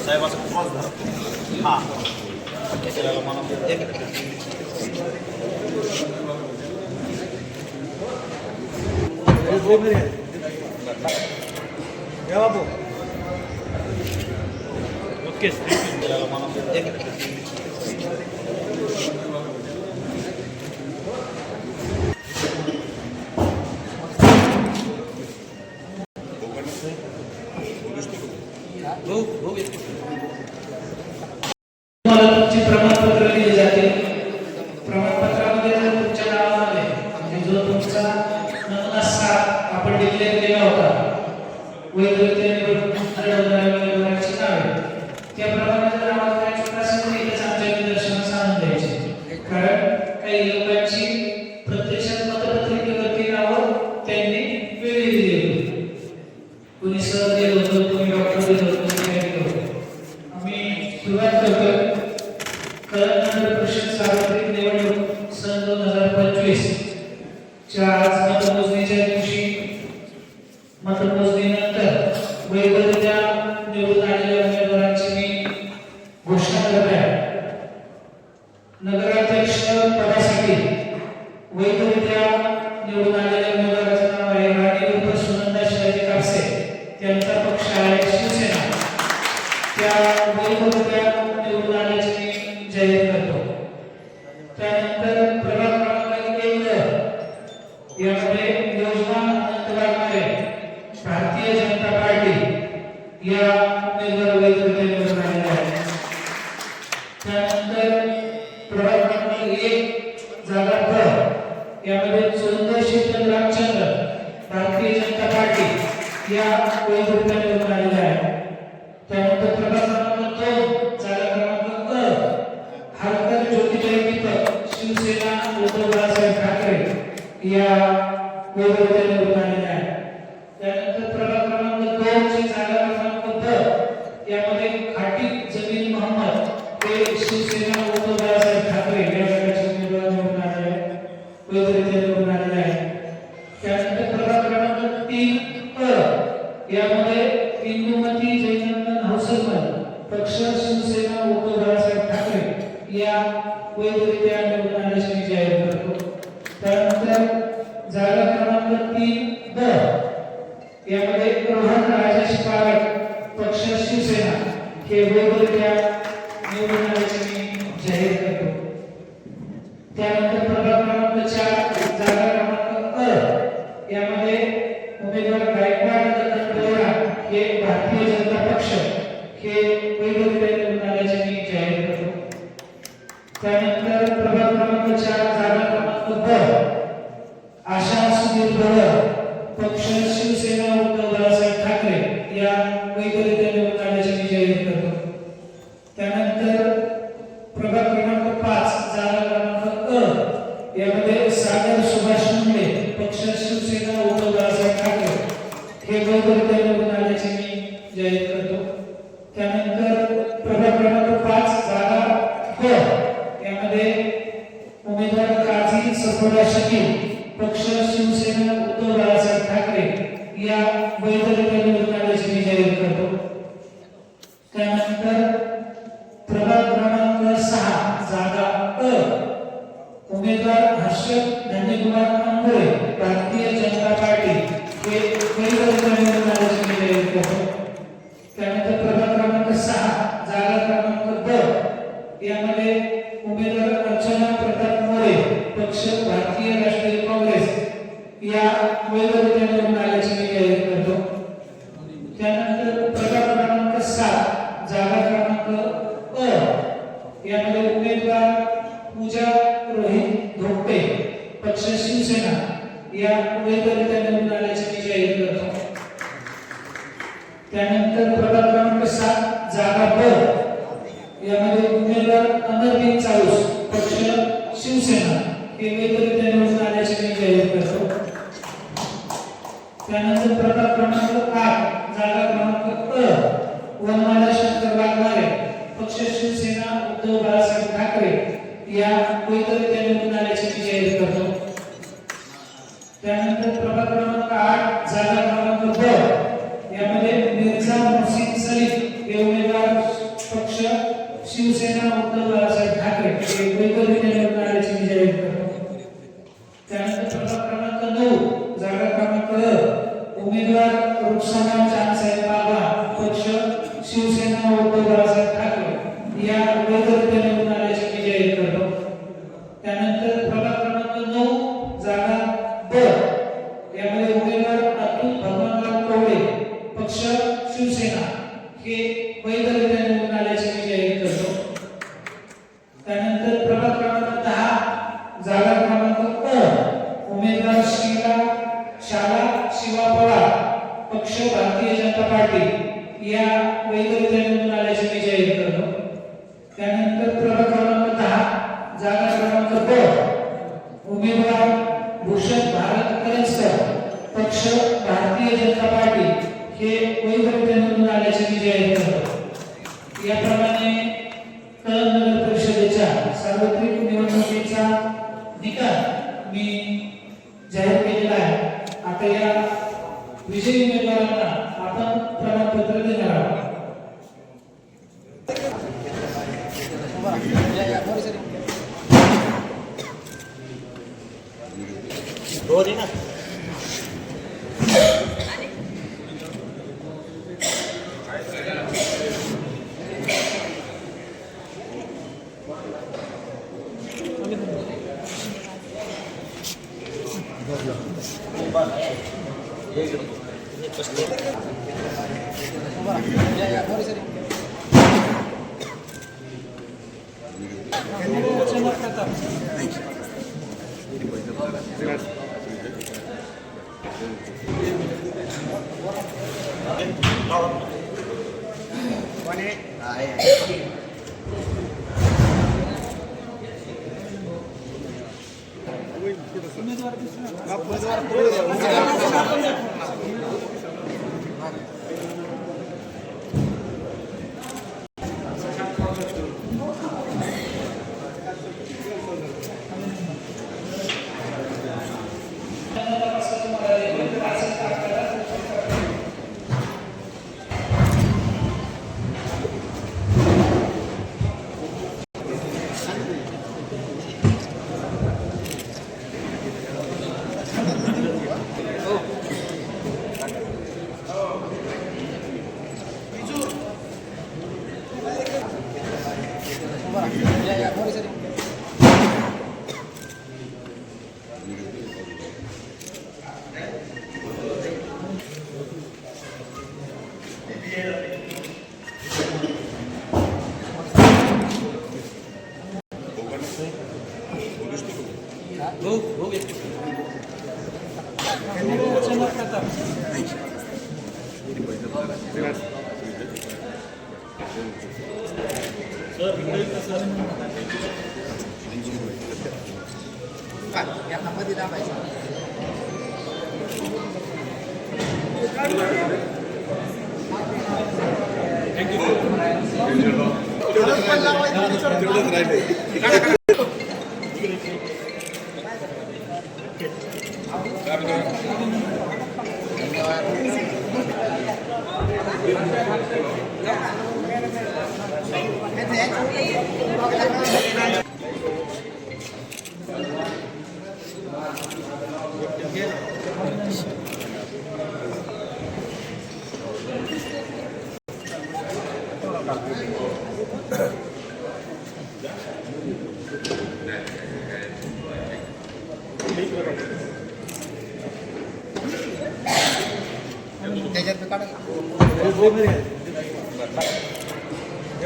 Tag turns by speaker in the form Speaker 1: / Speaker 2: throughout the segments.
Speaker 1: साहेबाचा cross धरा. हां या बाबू ओके
Speaker 2: तुमची प्रमाणपत्र दिले जाते. प्रमाणपत्रामध्ये जर तुमच्या नावामध्ये म्हणजे जो तुमचा नमुना 7 आपण डिक्लेअर केला होता वैधरित्या निवडणूक लढवणाऱ्या उमेदवाराची नावे त्याप्रमाणे जर आम्हाला काय चुका असेल तर इथेच आमच्या निदर्शनास आणून द्यायचे. कारण काही लोकांची प्रत्यक्षात मतपत्रिकेवरती नावं त्यांनी वेगळी दिली होती. कुणी सर दिलं होतं, कुणी डॉक्टर दिलं होतं, कुणी काय दिलं होतं. आम्ही सुरुवात करतोय नगर परिषद सार्वत्रिक निवडणूक सन 2025 च्या आज मतमोजणीच्या दिवशी मतमोजणीनंतर वैधरित्या निवडून आलेल्या उमेदवारांची मी घोषणा करत आहे. नगराध्यक्ष पदासाठी वैधरित्या निवडून आलेल्या उमेदवाराचे नाव आहे राणी उर्फ सुनंदा शिवाजी कापसे. त्यांचा पक्ष आहे शिवसेना. त्या वैधरित्या निवडून आल्याचे मी जाहीर करतो. त्यानंतर प्रभाग क्रमांक 1 यामध्ये योजना अनंत वाघमारे भारतीय जनता पार्टी या उमेदवार वैधरित्या निवडून आलेल्या आहेत. त्यानंतर प्रभाग क्रमांक 1 जागा ब यामध्ये सुंदर शीतल रामचंद्र भारतीय जनता पार्टी या वैधरित्या निवडून आलेल्या आहेत. त्यानंतर प्रभाग क्रमांक 2 जागा क्रमांक हरकर ज्योतिबाई दीपक शिवसेना उद्धव बाळासाहेब ठाकरे या वैधरित्या निवडून आलेल्या आहेत. त्यानंतर प्रभाग क्रमांक 2 ची जागा क्रमांक ब यामध्ये खाटी जमीन मोहम्मद हे शिवसेना उद्धव बाळासाहेब ठाकरे या गटाचे उमेदवार निवडून आलेले आहेत, वैधरित्या निवडून आलेले आहेत. त्यानंतर प्रभाग क्रमांक 3 यामध्ये इंदुमती जयनंदन हौसलकर पक्ष शिवसेना उद्धव बाळासाहेब ठाकरे या वैधरित्या निवडून आल्याचे मी जाहीर करतो. त्यानंतर जागा क्रमांक 3 ब यामध्ये रोहन राजेश पारट पक्ष शिवसेना हे वैधरित्या निवडून आल्याचे मी जाहीर करतो. त्यानंतर प्रभाग क्रमांक 4 जागा क्रमांक यामध्ये उमेदवार गायकवाड दत्त बोरा हे भारतीय जनता पक्ष हे वैधरित्या निवडून आल्याचे मी जाहीर करतो. त्यानंतर प्रभाग क्रमांक 4 जागा क्रमांक ब आशा सुधीर भवर पक्ष शिवसेना उद्धव बाळासाहेब ठाकरे या वैधरित्या निवडून आल्याचे मी जाहीर करतो. त्यानंतर प्रभाग क्रमांक 5 जागा क्रमांक यामध्ये सागर सुभाष मुंडे पक्ष शिवसेना उद्धव बाळासाहेब ठाकरे हे वैधरित्या निवडून आल्याचे मी जाहीर करतो. त्यानंतर प्रभाग क्रमांक 5 जागा ब यामध्ये उमेदवार काझी सफोरा शकील पक्ष शिवसेना उद्धव बाळासाहेब ठाकरे या वैधरित्या निवडून आल्याचे मी जाहीर करतो. त्यानंतर प्रभाग क्रमांक 6 जागा उमेदवार हर्षद धन्यकुमार अंबोरे भारतीय जनता पार्टी हे वैधरित्या निवडून आल्याचे मी जाहीर करतो. त्यानंतर प्रभाग क्रमांक 6 जागा क्रमांक ब यामध्ये उमेदवार अर्चना प्रताप मोरे पक्ष भारतीय राष्ट्रीय काँग्रेस या वैधरित्या निवडून आल्याचे मी जाहीर करतो. त्यानंतर प्रभाग क्रमांक 7 जागा क्रमांक यामध्ये उमेदवार पूजा रोहित धोपटे पक्ष शिवसेना या वैधरित्या निवडून आल्याचे मी जाहीर करतो. त्यानंतर प्रभाग क्रमांक 7 जागा ब यामध्ये उमेदवार अमरदीप चाळूस पक्ष शिवसेना हे वैधरित्या निवडून आल्याचे मी जाहीर करतो. त्यानंतर प्रभाग क्रमांक 8 जागा क्रमांक वनमाला शंकर वाघमारे पक्ष शिवसेना उद्धव बाळासाहेब ठाकरे या वैधरित्या निवडून आल्याचे मी जाहीर करतो. त्यानंतर प्रभाग क्रमांक 8 जागा क्रमांक ब यामध्ये मिर्झा मुहसिन सलीम हे उमेदवार शिवसेना हे वैधरित्या निवडून आल्याचे मी जाहीर करतो. त्यानंतर प्रभाग क्रमांक 10 जागा क्रमांक क उमेदवार शाला शिवा पवार पक्ष भारतीय जनता पार्टी या वैधरित्या निवडून आल्याचे मी जाहीर करतो. त्यानंतर प्रभाग क्रमांक 10 जागा क्रमांक ब उमेदवार भूषण भारत करंजकर पक्ष भारतीय जनता पार्टी हे वैधरित्या निवडून आल्याचे मी जाहीर करतो. याप्रमाणे कळंब नगर परिषदेच्या सार्वत्रिक निवडणुकीचा निकाल मी जाहीर केलेला आहे. आता या विजयी उमेदवारांना आपण प्रमाणपत्र देणार आहोत.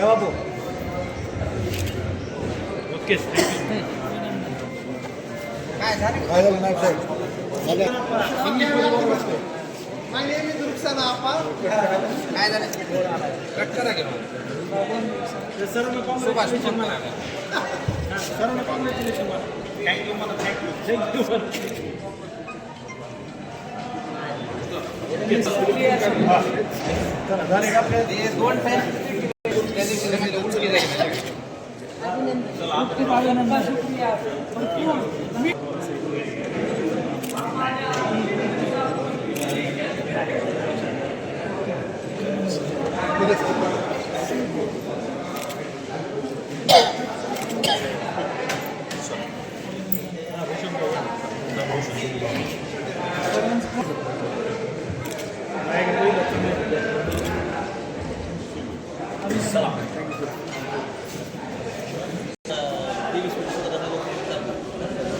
Speaker 1: बाबू ओके
Speaker 3: काय झालं कट करा घेऊन सुभाष
Speaker 1: थँक्यू मला थँक्यू
Speaker 3: दोन टाइम त्या दिवशी उचली जाईल
Speaker 1: चला